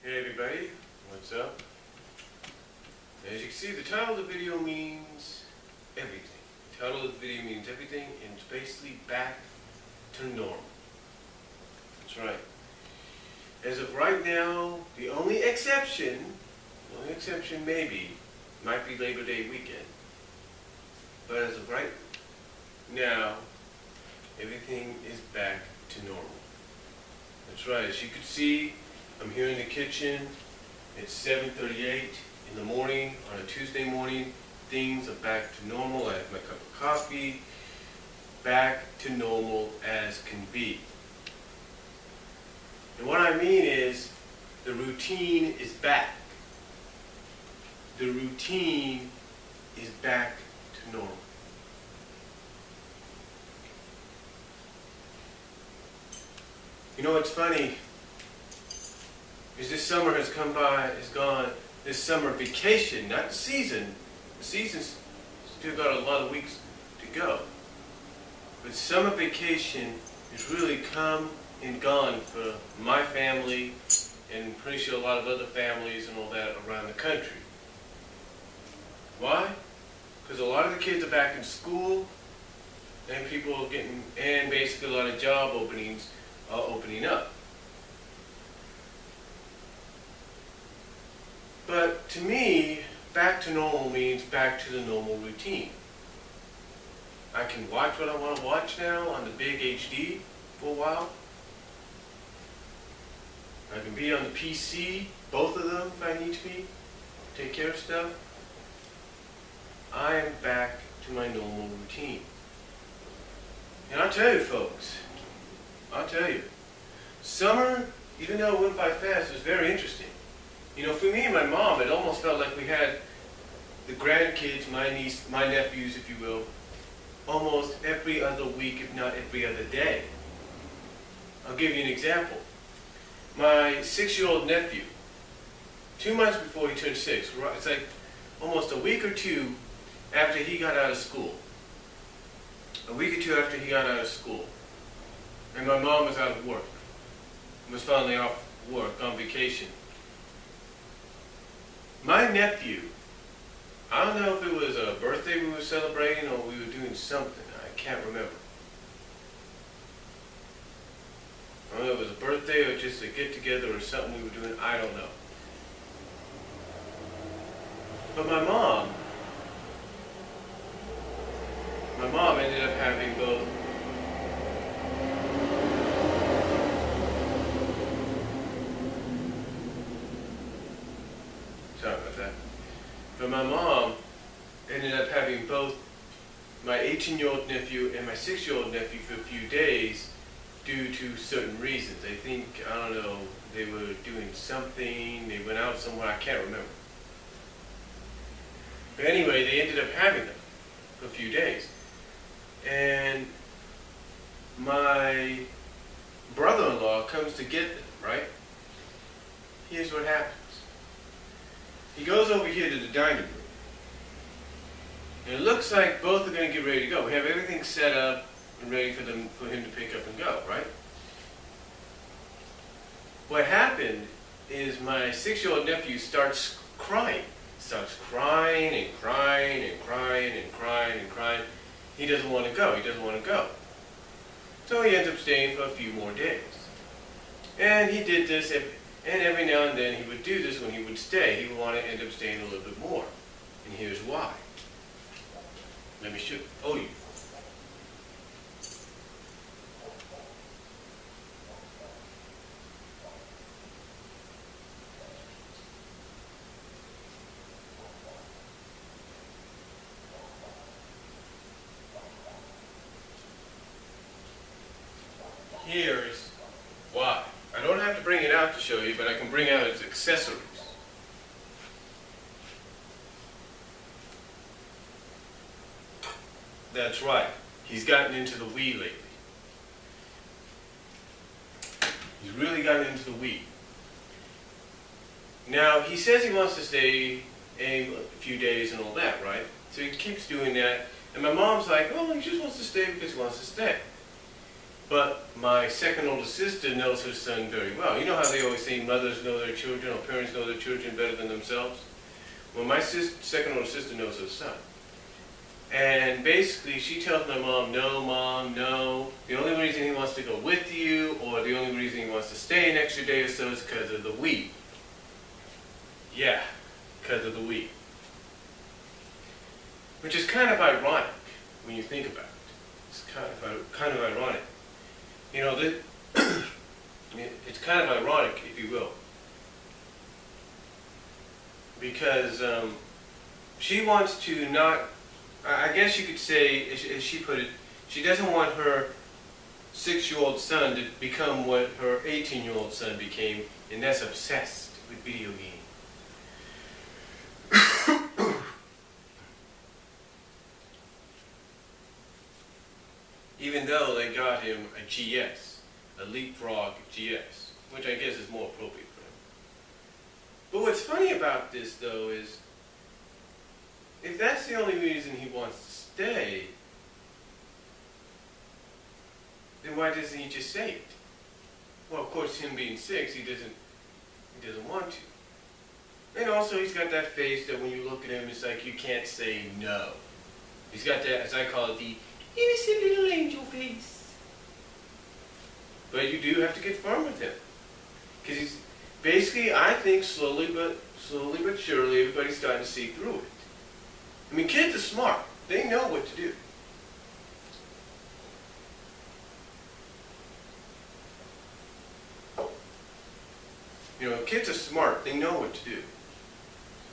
Hey everybody, what's up? As you can see, the title of the video means everything. The title of the video means everything, and it's basically back to normal. That's right. As of right now, the only exception maybe, might be Labor Day weekend. But as of right now, everything is back to normal. That's right, as you can see, I'm here in the kitchen. It's 7:38 in the morning on a Tuesday morning. Things are back to normal. I have my cup of coffee. Back to normal as can be. And what I mean is, the routine is back. The routine is back to normal. You know what's funny is this summer has come by, is gone. This summer vacation, not the season. The season's still got a lot of weeks to go. But summer vacation has really come and gone for my family and pretty sure a lot of other families and all that around the country. Why? Because a lot of the kids are back in school and people are getting, and basically a lot of job openings are opening up. But to me, back to normal means back to the normal routine. I can watch what I want to watch now on the big HD for a while. I can be on the PC, both of them if I need to be, take care of stuff. I am back to my normal routine. And I'll tell you folks, summer, even though it went by fast, was very interesting. You know, for me and my mom, it almost felt like we had the grandkids, my niece, my nephews, if you will, almost every other week, if not every other day. I'll give you an example. My 6-year-old nephew, 2 months before he turned 6, it's like almost a week or two after he got out of school. A week or two after he got out of school. And my mom was out of work. Was finally off work, on vacation. My nephew, I don't know if it was a birthday we were celebrating or we were doing something. I can't remember. I don't know if it was a birthday or just a get-together or something we were doing. I don't know. But my mom ended up having both. Sorry about that. But my mom ended up having both my 18-year-old nephew and my 6-year-old nephew for a few days due to certain reasons. I think, I don't know, they were doing something, they went out somewhere, I can't remember. But anyway, they ended up having them for a few days. And my brother-in-law comes to get them, right? Here's what happens. He goes over here to the dining room. And it looks like both are going to get ready to go. We have everything set up and ready for him to pick up and go, right? What happened is my 6-year-old nephew starts crying. Starts crying and crying and crying and crying and crying. He doesn't want to go. He doesn't want to go. So he ends up staying for a few more days. And he did this, and every now and then he would do this when he would stay. He would want to end up staying a little bit more. And here's why. Let me show you. Here's why. I don't have to bring it out to show you, but I can bring out its accessories. That's right. He's gotten into the Wii lately. He's really gotten into the Wii. Now, he says he wants to stay a few days and all that, right? So he keeps doing that. And my mom's like, oh, he just wants to stay because he wants to stay. But my second oldest sister knows her son very well. You know how they always say mothers know their children or parents know their children better than themselves? Well, my second oldest sister knows her son. And basically she tells my mom, no, Mom, no. The only reason he wants to go with you, or the only reason he wants to stay an extra day or so, is because of the Wii. Yeah, because of the Wii. Which is kind of ironic when you think about it. It's kind of ironic. You know, it's kind of ironic, if you will, because she wants to not, I guess you could say, as she put it, she doesn't want her 6-year-old son to become what her 18-year-old son became, and that's obsessed with video games. Even though they got him a GS, a Leapfrog GS, which I guess is more appropriate for him. But what's funny about this, though, is if that's the only reason he wants to stay, then why doesn't he just say it? Well, of course, him being 6, he doesn't want to. And also, he's got that face that when you look at him, it's like you can't say no. He's got that, as I call it, the innocent little angel face. But you do have to get firm with him. Because he's, basically, I think slowly but surely, everybody's starting to see through it. I mean, kids are smart. They know what to do. You know, kids are smart. They know what to do.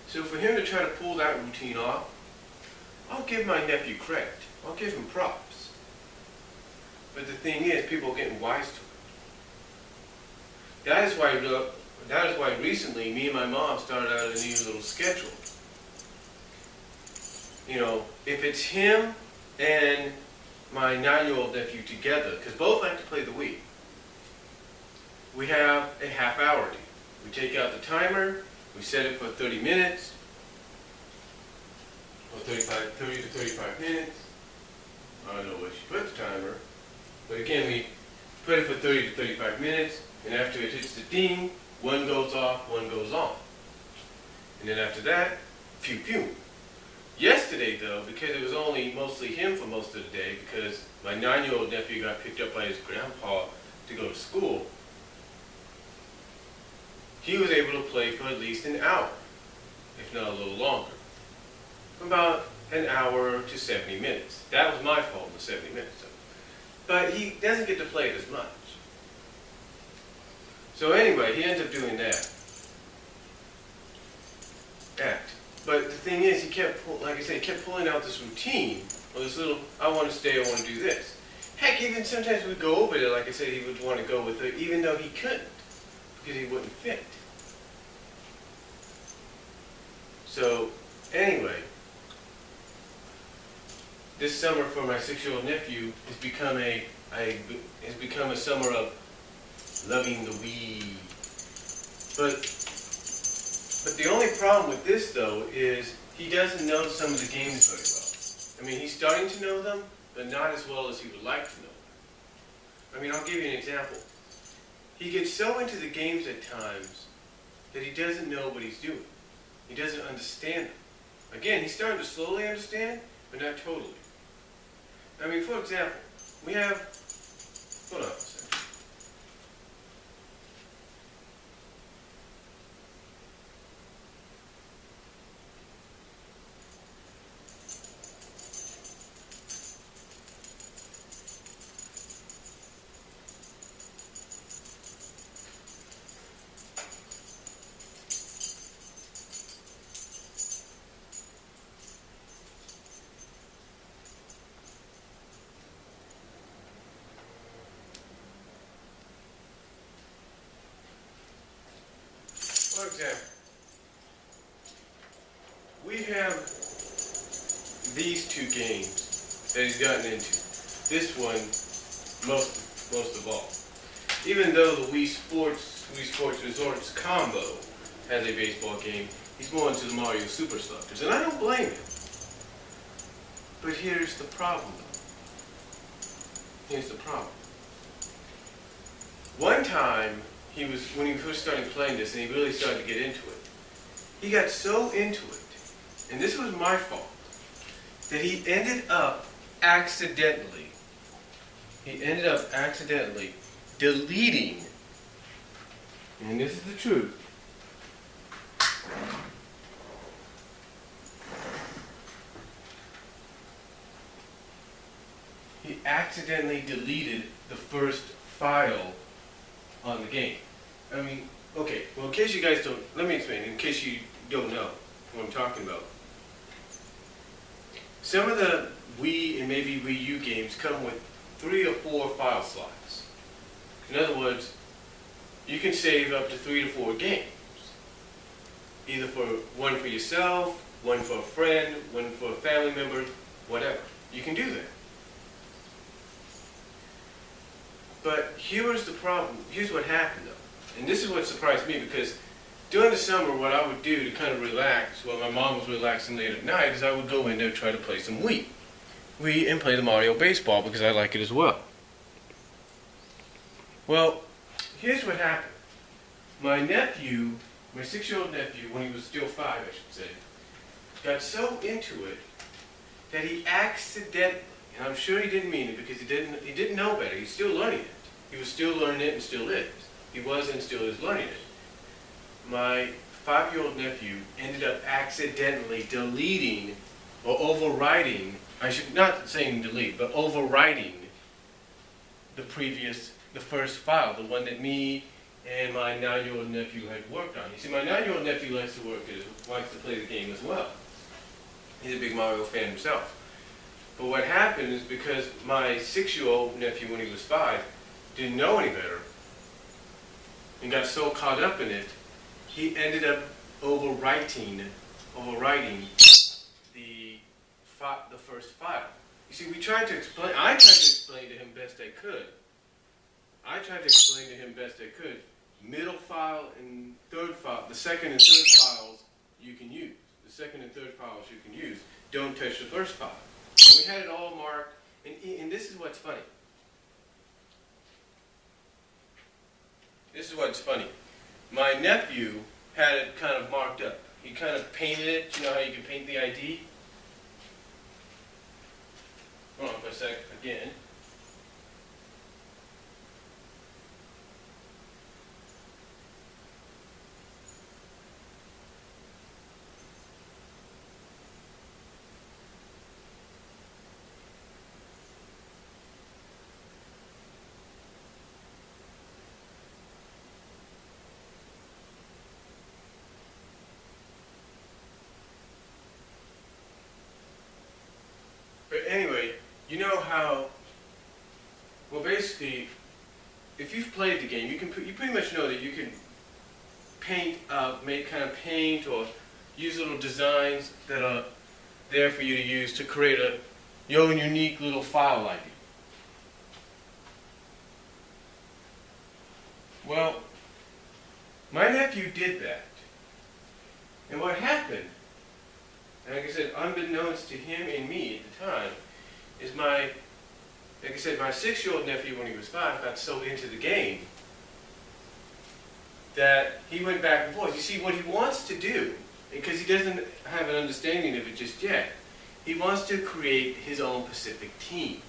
So for him to try to pull that routine off, I'll give my nephew credit. I'll give him props. But the thing is, people are getting wise to it. That is why recently me and my mom started out a new little schedule. You know, if it's him and my 9-year-old nephew together, because both like to play the Wii, we have a half-hour deal. We take out the timer, we set it for 30 minutes, or 30 to 35 minutes. I don't know where she put the timer, but again, we put it for 30 to 35 minutes, and after it hits the ding, one goes off, one goes on. And then after that, pew pew. Yesterday, though, because it was only mostly him for most of the day, because my 9-year-old nephew got picked up by his grandpa to go to school, he was able to play for at least an hour, if not a little longer. About an hour to 70 minutes. That was my fault, the 70 minutes. But he doesn't get to play it as much. So anyway, he ends up doing that. But the thing is, he kept, like I said, he kept pulling out this routine, or this little, I want to stay, I want to do this. Heck, even sometimes we'd go over there, like I said, he would want to go with her, even though he couldn't, because he wouldn't fit. So, anyway, this summer for my 6-year-old nephew has become a summer of loving the Wii. But the only problem with this, though, is he doesn't know some of the games very well. I mean, he's starting to know them, but not as well as he would like to know them. I mean, I'll give you an example. He gets so into the games at times that he doesn't know what he's doing. He doesn't understand them. Again, he's starting to slowly understand, but not totally. I mean, for example, we have, hold on a second. For example, we have these two games that he's gotten into. This one, most of all. Even though the Wii Sports Resorts combo has a baseball game, he's more into the Mario Super Sluggers, and I don't blame him. But here's the problem, though. Here's the problem. one time, when he first started playing this and he really started to get into it, he got so into it, and this was my fault, that he ended up accidentally deleting, and this is the truth, he accidentally deleted the first file on the game. I mean, okay, well, in case you guys don't, let me explain, in case you don't know what I'm talking about. Some of the Wii and maybe Wii U games come with 3 or 4 file slots. In other words, you can save up to 3 to 4 games. Either for one for yourself, one for a friend, one for a family member, whatever. You can do that. But here's the problem. Here's what happened, though. And this is what surprised me, because during the summer, what I would do to kind of relax, while my mom was relaxing late at night, is I would go in there and try to play some Wii. Wii and play the Mario Baseball, because I like it as well. Well, here's what happened. My nephew, my 6-year-old nephew, when he was still 5, I should say, got so into it that he accidentally, and I'm sure he didn't mean it because he didn't know better. He's still learning it. He was still learning it and still is. He was and still is learning it. My 5-year-old nephew ended up accidentally deleting or overwriting, I should not saying delete, but overwriting the first file, the one that me and my 9-year-old nephew had worked on. You see, my 9-year-old nephew likes to play the game as well. He's a big Mario fan himself. But what happened is, because my 6-year-old nephew, when he was 5, didn't know any better and got so caught up in it, he ended up overwriting the first file. You see, I tried to explain to him best I could. Middle file and third file, the second and third files you can use. The second and third files you can use. Don't touch the first file. And we had it all marked, and this is what's funny. This is what's funny. My nephew had it kind of marked up. He kind of painted it. You know how you can paint the ID? Hold on for a sec, again. But anyway, you know how, well, basically, if you've played the game, you pretty much know that you can paint up, paint or use little designs that are there for you to use to create your own unique little file ID. Well, my nephew did that. And what happened, and like I said, unbeknownst to him and me at the time, is my 6-year-old nephew, when he was 5, got so into the game that he went back and forth. You see, what he wants to do, because he doesn't have an understanding of it just yet, he wants to create his own Pacific team.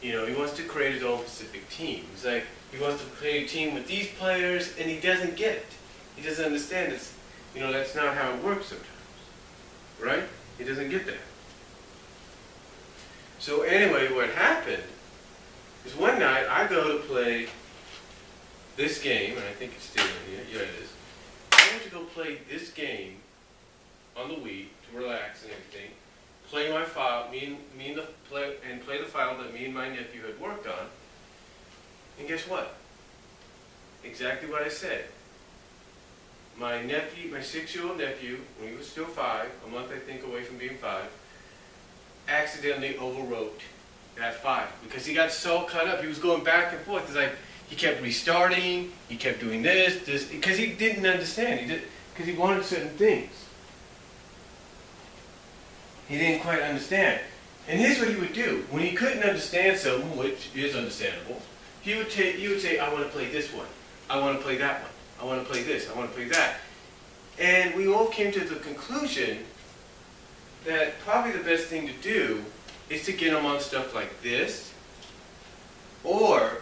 You know, he wants to create his own Pacific team. It's like, he wants to create a team with these players, and he doesn't get it. He doesn't understand this. You know, that's not how it works sometimes. Right? He doesn't get that. So anyway, what happened is one night I go to play this game, and I think it's still in here. Yeah, it is. I went to go play this game on the Wii to relax and everything. Play my file, play the file that me and my nephew had worked on. And guess what? Exactly what I said. My 6-year-old nephew, when he was still 5, a month I think away from being 5, accidentally overwrote that file because he got so caught up. He was going back and forth. It's like he kept restarting, he kept doing this, because he didn't understand. Because he wanted certain things. He didn't quite understand. And here's what he would do. When he couldn't understand something, which is understandable, he would say, I want to play this one, I want to play that one, I want to play this, I want to play that. And we all came to the conclusion that probably the best thing to do is to get him on stuff like this, or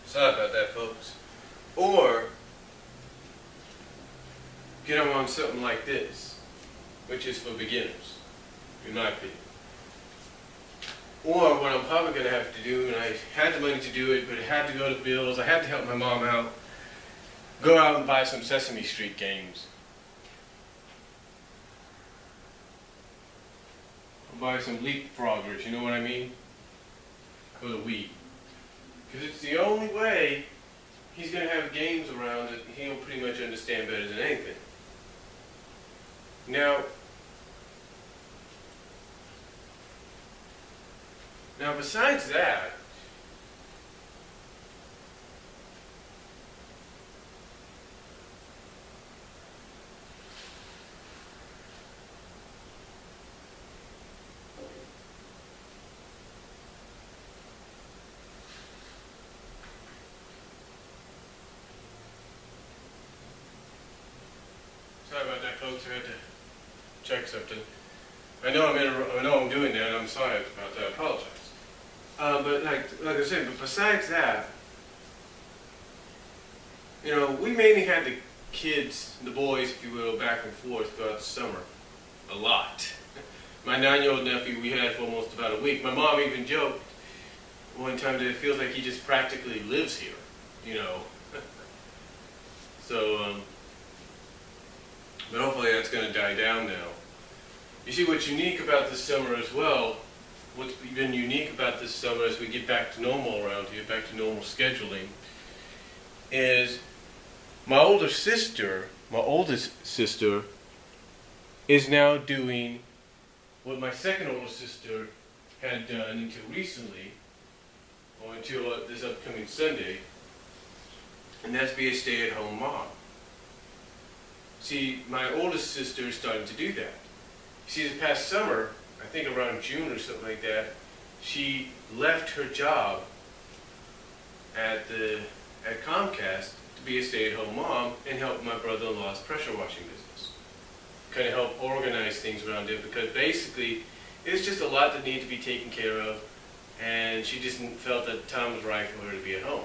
sorry about that, folks. Or get them on something like this, which is for beginners, in my opinion. Or what I'm probably going to have to do, and I had the money to do it, but it had to go to bills, I had to help my mom out, go out and buy some Sesame Street games. I'll buy some Leapfroggers, you know what I mean? For the Wii. Because it's the only way he's going to have games around that he'll pretty much understand better than anything. Now besides that, sorry about that, folks. I had to check something. I know I'm doing that, and I'm sorry about that. I apologize. But like I said, but besides that, you know, we mainly had the kids, the boys, if you will, back and forth throughout the summer, a lot. My 9-year-old nephew we had for almost about a week. My mom even joked one time that it feels like he just practically lives here, you know. So, but hopefully that's going to die down now. You see, what's unique about this summer as well, what's been unique about this summer as we get back to normal around here, back to normal scheduling, is my oldest sister, is now doing what my second oldest sister had done until recently, or until this upcoming Sunday, and that's be a stay-at-home mom. See, my oldest sister is starting to do that. See, this past summer, I think around June or something like that, she left her job at Comcast to be a stay-at-home mom and help my brother-in-law's pressure washing business. Kind of help organize things around it, because basically it's just a lot that needed to be taken care of, and she just felt that the time was right for her to be at home,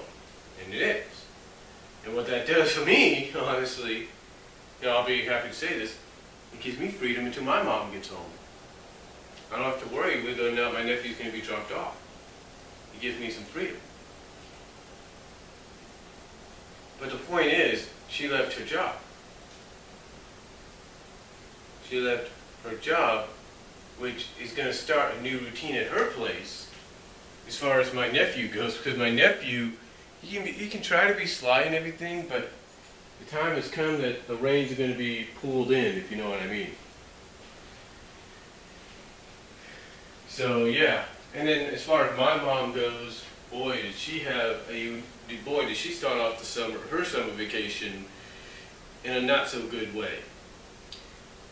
and it is. And what that does for me, honestly, you know, I'll be happy to say this, it gives me freedom until my mom gets home. I don't have to worry whether or not my nephew's going to be dropped off. It gives me some freedom. But the point is, she left her job. She left her job, which is going to start a new routine at her place, as far as my nephew goes, because my nephew, he can try to be sly and everything, but the time has come that the reins are going to be pulled in, if you know what I mean. So yeah, and then as far as my mom goes, boy did she start off her summer vacation in a not so good way.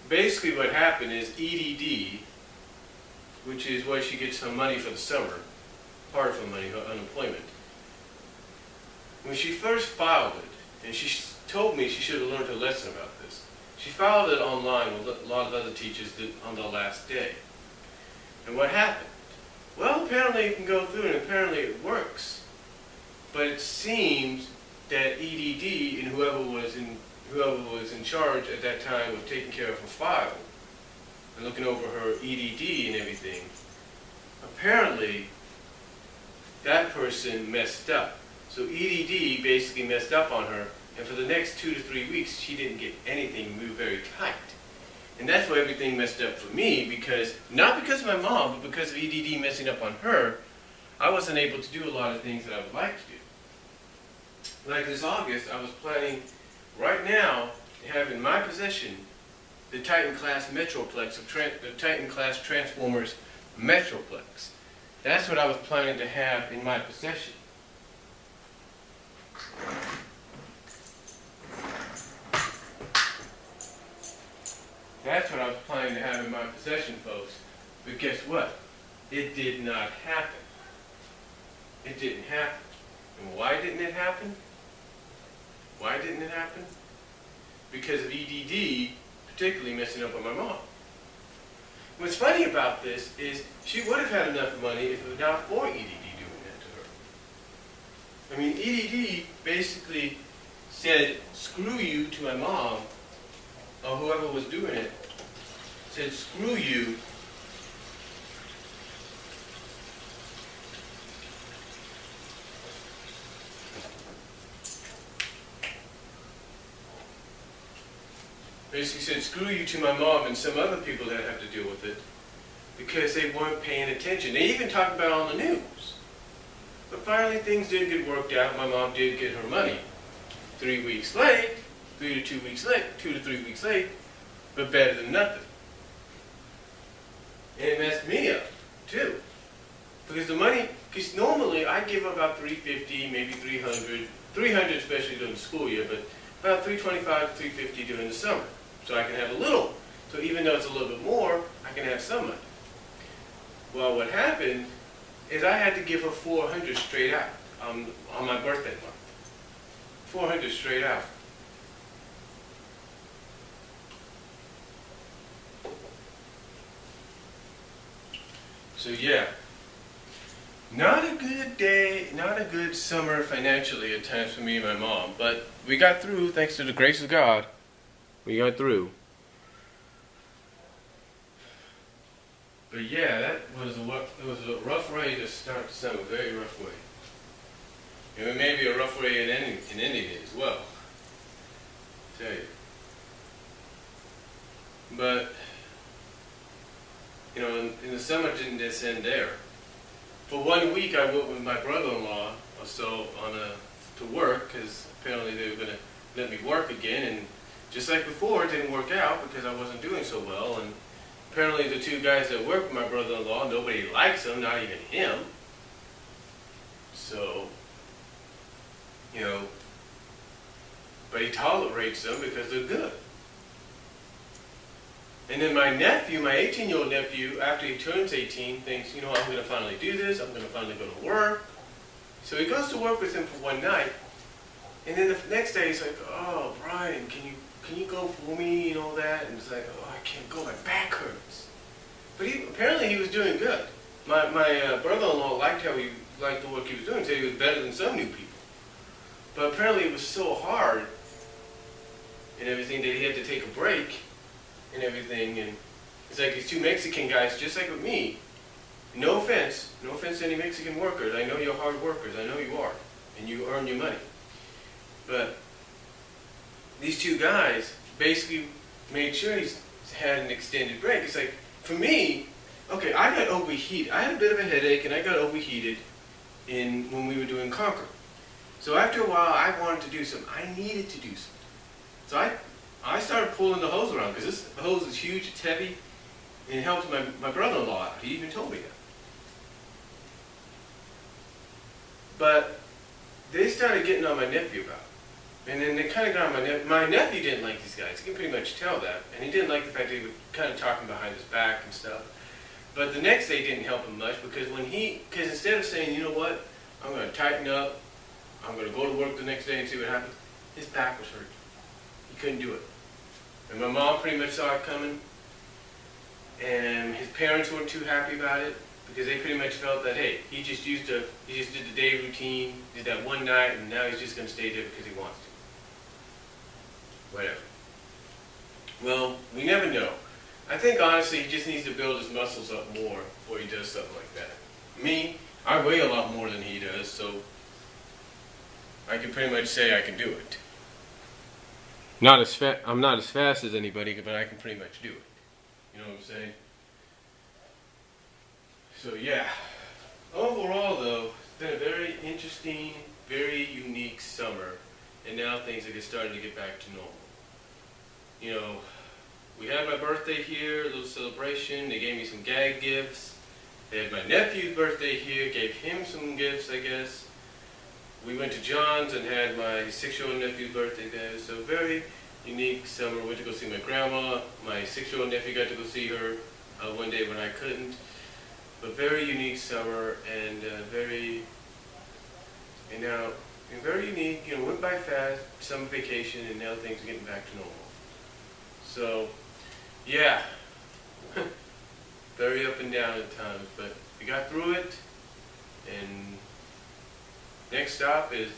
Basically what happened is EDD, which is where she gets her money for the summer, part of her money, her unemployment. When she first filed it, and she told me she should have learned her lesson about this, she filed it online with a lot of other teachers on the last day. And what happened? Well, apparently you can go through it, and apparently it works. But it seems that EDD and whoever was in charge at that time of taking care of her file and looking over her EDD and everything, apparently that person messed up. So EDD basically messed up on her, and for the next 2 to 3 weeks she didn't get anything moved very tight. And that's why everything messed up for me, because, not because of my mom, but because of EDD messing up on her, I wasn't able to do a lot of things that I would like to do. Like this August, I was planning right now, I have in my possession the Titan class Metroplex, the Titan class Transformers Metroplex. That's what I was planning to have in my possession. That's what I was planning to have in my possession, folks. But guess what? It did not happen. It didn't happen. And why didn't it happen? Why didn't it happen? Because of EDD, particularly messing up with my mom. What's funny about this is she would have had enough money if it was not for EDD doing that to her. I mean, EDD basically said, screw you to my mom, or whoever was doing it, said, screw you. Basically said, screw you to my mom and some other people that have to deal with it because they weren't paying attention. They even talked about it on the news. But finally things did get worked out. My mom did get her money. 3 weeks late, 2 to 3 weeks late, but better than nothing. And it messed me up, too. Because the money, because normally I give about $350, maybe $300, $300 especially during the school year, but about $325 to $350 during the summer. So I can have a little. So even though it's a little bit more, I can have some money. Well, what happened is I had to give her $400 straight out on my birthday month. $400 straight out. So yeah, not a good day, not a good summer financially at times for me and my mom, but we got through thanks to the grace of God. We got through. But yeah, that was a rough way to start the summer, very rough way. And it may be a rough way in ending it as well. I tell you. But you know, in the summer didn't just end there. For 1 week, I went with my brother-in-law or so to work because apparently they were going to let me work again, and just like before, it didn't work out because I wasn't doing so well. And apparently, the two guys that work with my brother-in-law, nobody likes them, not even him. So, you know, but he tolerates them because they're good. And then my nephew, my 18-year-old nephew, after he turns 18, thinks, you know, I'm going to finally do this. I'm going to finally go to work. So he goes to work with him for one night. And then the next day he's like, oh, Brian, can you go for me and all that? And it's like, oh, I can't go. My back hurts. But apparently he was doing good. My brother-in-law liked the work he was doing. Said he was better than some new people. But apparently it was so hard and everything that he had to take a break and everything. And it's like these two Mexican guys, just like with me. No offense to any Mexican workers. I know you're hard workers. I know you are. And you earn your money. But these two guys basically made sure he's had an extended break. It's like, for me, okay, I got overheated. I had a bit of a headache and I got overheated when we were doing Conquer. So after a while, I wanted to do something. I needed to do something. So I started pulling the hose around because this hose is huge, it's heavy, and it helps my brother-in-law out. He even told me that. But they started getting on my nephew about it. And then they kind of got on my nephew. My nephew didn't like these guys. You can pretty much tell that. And he didn't like the fact that he was kind of talking behind his back and stuff. But the next day didn't help him much because instead of saying, you know what, I'm going to tighten up, I'm going to go to work the next day and see what happens, his back was hurt. He couldn't do it. And my mom pretty much saw it coming. And his parents weren't too happy about it because they pretty much felt that, hey, he just did the day routine, did that one night, and now he's just going to stay there because he wants to. Whatever. Well, we never know. I think honestly he just needs to build his muscles up more before he does something like that. Me, I weigh a lot more than he does, so I can pretty much say I can do it. I'm not as fast as anybody, but I can pretty much do it. You know what I'm saying? So yeah. Overall though, it's been a very interesting, very unique summer. and now things are starting to get back to normal. You know, we had my birthday here, a little celebration. They gave me some gag gifts. They had my nephew's birthday here, gave him some gifts, I guess. We went to John's and had my 6-year-old nephew's birthday there. So very unique summer. Went to go see my grandma. My 6-year-old nephew got to go see her one day when I couldn't. But very unique summer, and very unique. You know, went by fast. Summer vacation, and now things are getting back to normal. So, yeah, very up and down at times, but we got through it. And next stop is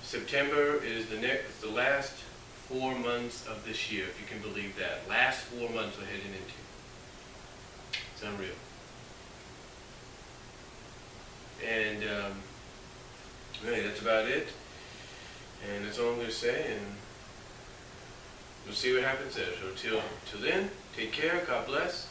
September. Is the last 4 months of this year, if you can believe that. Last 4 months we're heading into. It's unreal. And really, that's about it. And that's all I'm going to say. And we'll see what happens there. So till then, take care. God bless.